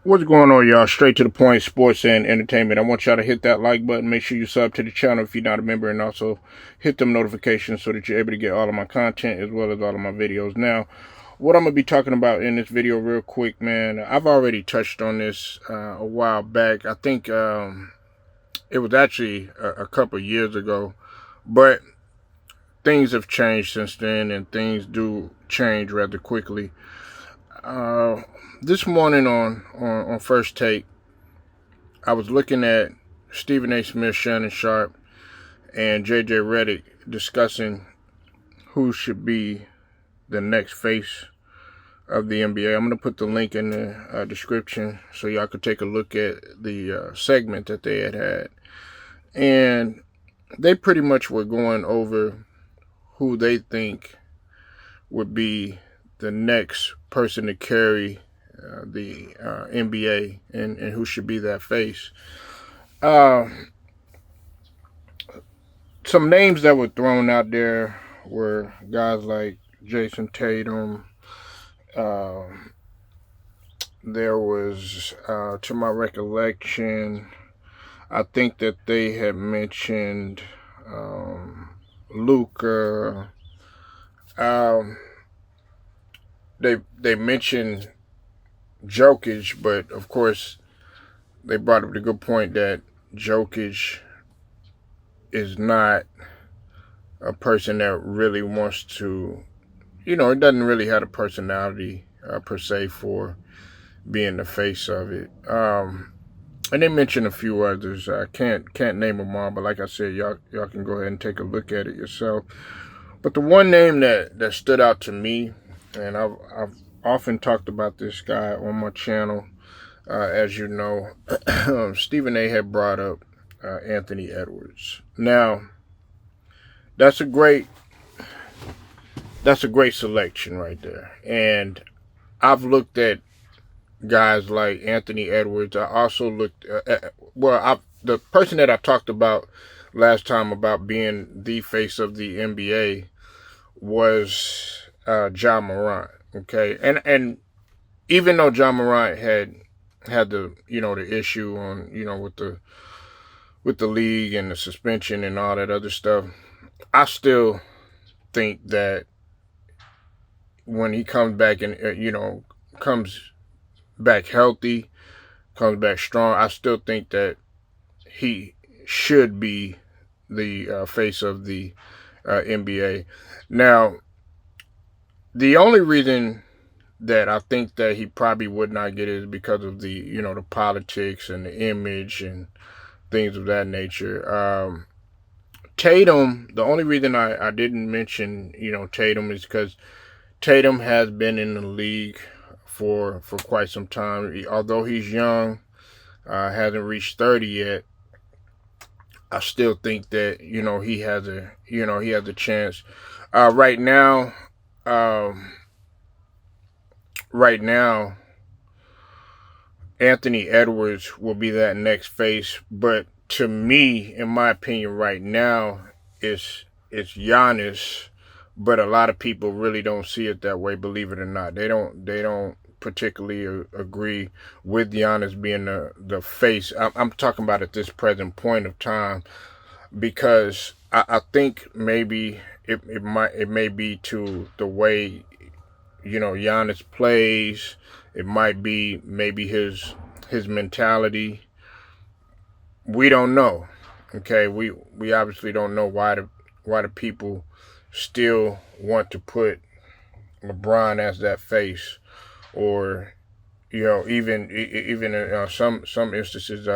What's going on, y'all? Straight to the point, sports and entertainment. I want y'all to hit that like button. Make sure you sub to the channel if you're not a member, and also hit them notifications so that you're able to get all of my content as well as all of my videos. Now, what I'm going to be talking about in this video real quick, man, I've already touched on this a while back. I think it was actually a couple years ago, but things have changed since then, and things do change rather quickly. This morning on First Take, I was looking at Stephen A. Smith, Shannon Sharp, and J.J. Redick discussing who should be the next face of the NBA. I'm going to put the link in the description so y'all could take a look at the segment that they had. And they pretty much were going over who they think would be the next person to carry the NBA and who should be that face. Some names that were thrown out there were guys like Jason Tatum. There was, to my recollection, I think that they had mentioned Luka. They mentioned Jokic, but of course they brought up the good point that Jokic is not a person that really wants to, it doesn't really have a personality per se for being the face of it. And they mentioned a few others. I can't name them all, but like I said, y'all can go ahead and take a look at it yourself. But the one name that stood out to me, and I've often talked about this guy on my channel, as you know, Stephen A. had brought up Anthony Edwards. Now, that's a great selection right there. And I've looked at guys like Anthony Edwards. I also looked at, the person that I talked about last time about being the face of the NBA was Ja Morant. Okay, and even though Ja Morant had the the issue on with the league and the suspension and all that other stuff, I still think that when he comes back and comes back healthy, comes back strong, I still think that he should be the face of the NBA. Now, the only reason that I think that he probably would not get it is because of the the politics and the image and things of that nature. Tatum, the only reason I didn't mention Tatum is because Tatum has been in the league for quite some time. Although he's young, hasn't reached 30 yet, I still think that he has a chance. Right now, Anthony Edwards will be that next face, but to me, in my opinion, right now, it's Giannis. But a lot of people really don't see it that way, believe it or not. They don't particularly agree with Giannis being the face. I'm talking about at this present point of time, because I think maybe it may be to the way Giannis plays. It might be maybe his mentality. We don't know. Okay, we obviously don't know why the people still want to put LeBron as that face, or even in some instances,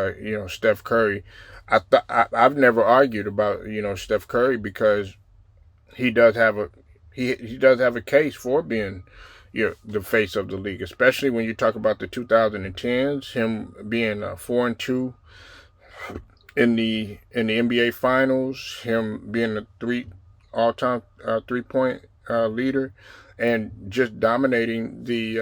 Steph Curry. I've never argued about Steph Curry, because he does have a case for being the face of the league, especially when you talk about the 2010s, him being 4-2 in the NBA Finals, him being a all-time 3-point leader, and just dominating the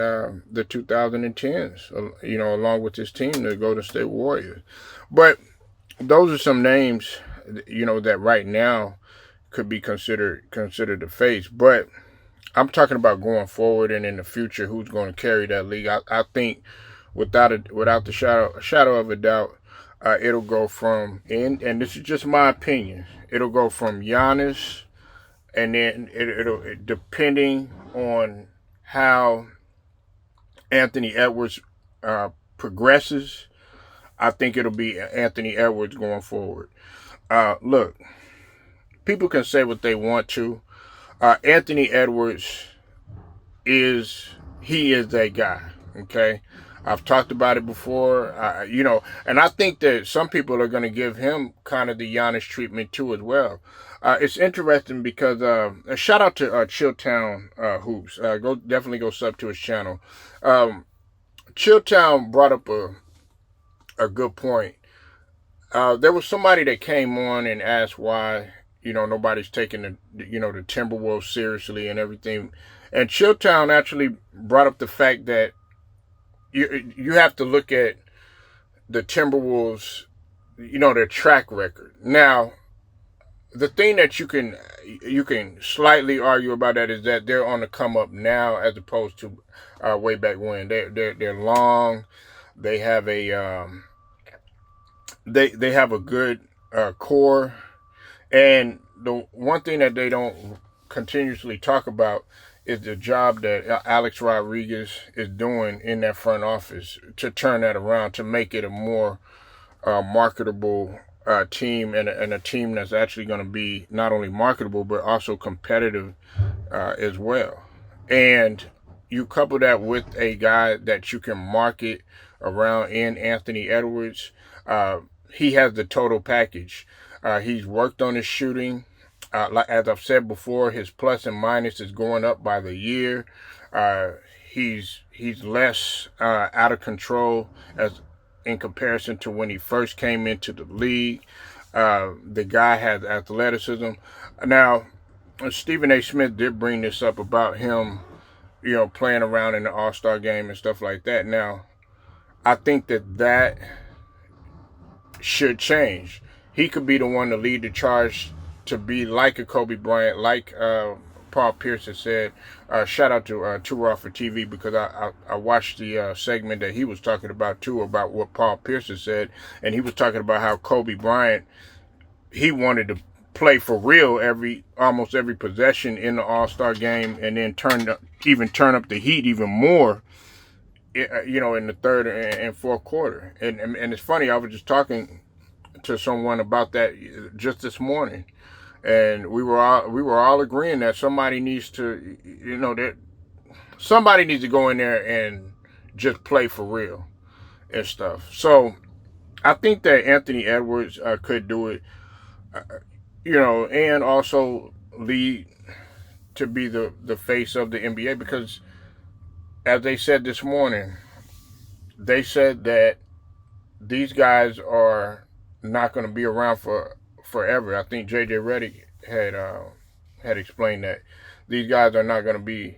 2010s, along with his team, the Golden State Warriors. But those are some names, that right now could be considered the face. But I'm talking about going forward and in the future, who's going to carry that league. I think without the shadow of a doubt, it'll go from, and this is just my opinion, it'll go from Giannis, and then it'll depending on how Anthony Edwards progresses, I think it'll be Anthony Edwards going forward. Look, people can say what they want to. Anthony Edwards is that guy. Okay, I've talked about it before. And I think that some people are going to give him kind of the Giannis treatment too as well. It's interesting because a shout out to Chilltown Hoops. Definitely go sub to his channel. Chilltown brought up a good point. There was somebody that came on and asked why nobody's taking the Timberwolves seriously and everything. And Chilltown actually brought up the fact that you have to look at the Timberwolves, their track record. Now, the thing that you can slightly argue about that is that they're on the come up now as opposed to way back when. They're long. They have a they have a good core, and the one thing that they don't continuously talk about is the job that Alex Rodriguez is doing in that front office to turn that around, to make it a more marketable team, and a team that's actually going to be not only marketable but also competitive as well. And you couple that with a guy that you can market around in Anthony Edwards. He has the total package. He's worked on his shooting. As I've said before, his plus and minus is going up by the year. He's less out of control as in comparison to when he first came into the league. The guy has athleticism. Now, Stephen A. Smith did bring this up about him, playing around in the All-Star game and stuff like that. Now, I think that should change. He could be the one to lead the charge to be like a Kobe Bryant, like Paul Pierce has said. Shout out to Too Raw for TV, because I watched the segment that he was talking about too, about what Paul Pierce has said, and he was talking about how Kobe Bryant, he wanted to play for real almost every possession in the All-Star game, and then turn up the heat even more, in the third and fourth quarter. And it's funny, I was just talking to someone about that just this morning, and we were all agreeing that somebody needs to, somebody needs to go in there and just play for real and stuff. So I think that Anthony Edwards could do it, and also lead to be the face of the NBA, because as they said this morning, they said that these guys are not going to be around for forever. I think JJ Redick had explained that these guys are not going to be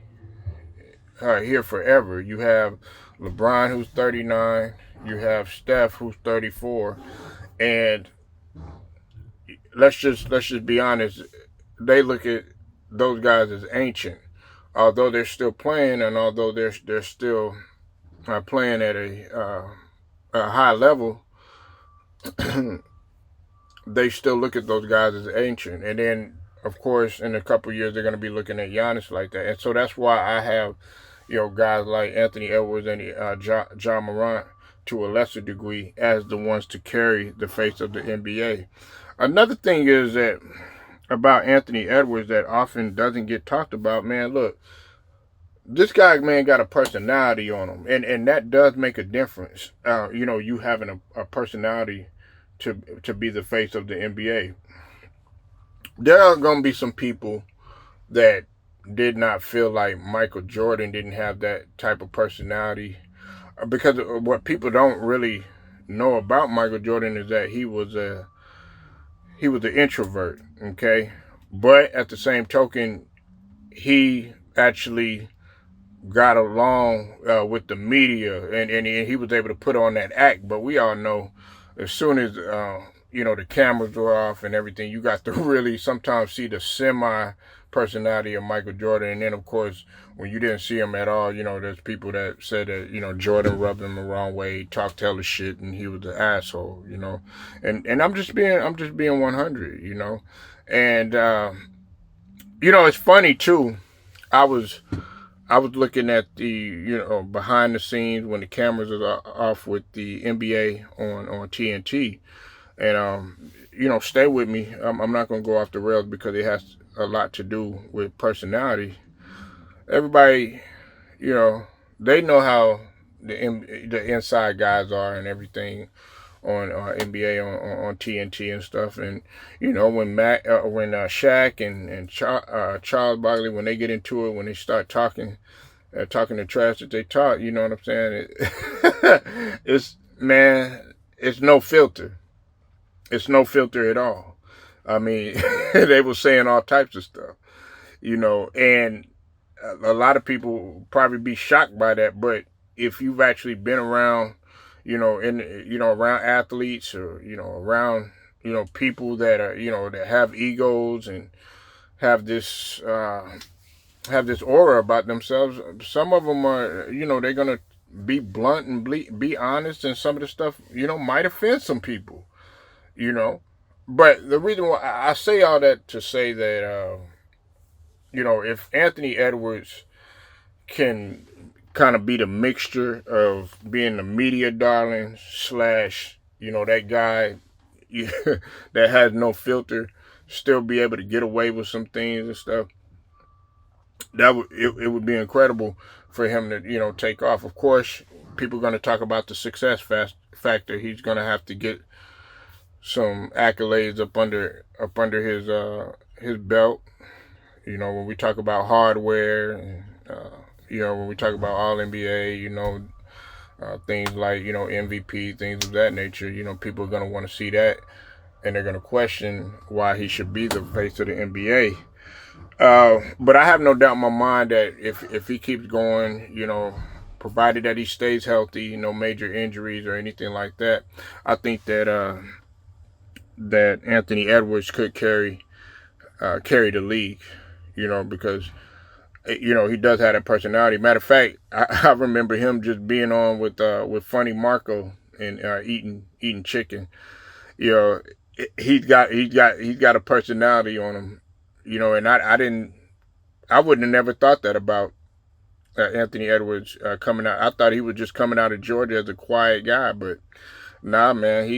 here forever. You have LeBron, who's 39. You have Steph, who's 34, and let's just be honest. They look at those guys as ancient, although they're still playing, and although they're still playing at a high level. They still look at those guys as ancient. And then, of course, in a couple of years, they're going to be looking at Giannis like that. And so that's why I have, guys like Anthony Edwards and Ja Morant, to a lesser degree, as the ones to carry the face of the NBA. Another thing is that about Anthony Edwards that often doesn't get talked about, man, look, this guy, man, got a personality on him. And that does make a difference. You having a personality to be the face of the NBA. There are going to be some people that did not feel like Michael Jordan didn't have that type of personality, because what people don't really know about Michael Jordan is that he was an introvert, okay? But at the same token, he actually got along with the media, and he was able to put on that act. But we all know, as soon as the cameras were off and everything, you got to really sometimes see the personality of Michael Jordan. And then, of course, when you didn't see him at all, you know, there's people that said that, you know, Jordan rubbed him the wrong way, talked hella shit, and he was an asshole, you know. And I'm just being 100, you know. And you know, it's funny too. I was looking at the, you know, behind the scenes when the cameras are off with the NBA on TNT, and you know, stay with me. I'm not gonna go off the rails because it has a lot to do with personality. Everybody, you know, they know how the inside guys are and everything on NBA on TNT and stuff. And you know, when Shaq and Charles Barkley, when they get into it, when they start talking the trash that they talk, you know what I'm saying? It's, man, it's no filter. It's no filter at all. I mean, they were saying all types of stuff, you know, and a lot of people will probably be shocked by that. But if you've actually been around, you know, around athletes, or, you know, around, you know, people that are, you know, that have egos and have this aura about themselves, some of them are, you know, they're going to be blunt and be honest, and some of the stuff, you know, might offend some people, you know. But the reason why I say all that to say that, you know, if Anthony Edwards can kind of be the mixture of being the media darling / you know, that guy that has no filter, still be able to get away with some things and stuff, it would be incredible for him to, you know, take off. Of course, people are going to talk about the success factor. He's going to have to get some accolades up under his belt. You know, when we talk about hardware, and you know, when we talk about All NBA, you know, things like, you know, MVP, things of that nature, you know, people are going to want to see that, and they're going to question why he should be the face of the NBA. But I have no doubt in my mind that if he keeps going, you know, provided that he stays healthy, no major injuries or anything like that, I think that that Anthony Edwards could carry the league, you know, because, you know, he does have that personality. Matter of fact, I remember him just being on with Funny Marco and eating chicken. You know, he's got a personality on him, you know, and I wouldn't have never thought that about Anthony Edwards coming out. I thought he was just coming out of Georgia as a quiet guy, but nah, man,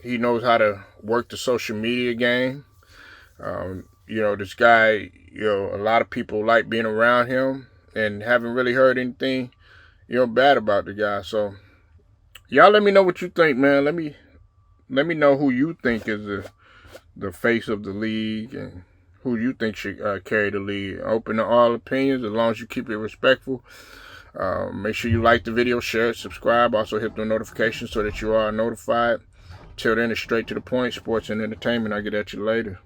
he knows how to work the social media game. You know, this guy, you know, a lot of people like being around him, and haven't really heard anything, you know, bad about the guy. So y'all let me know what you think, man. Let me know who you think is the face of the league, and who you think should carry the league. Open to all opinions, as long as you keep it respectful. Make sure you like the video, share it, subscribe. Also hit the notifications so that you are notified. Till then, it's straight to the point. Sports and entertainment. I'll get at you later.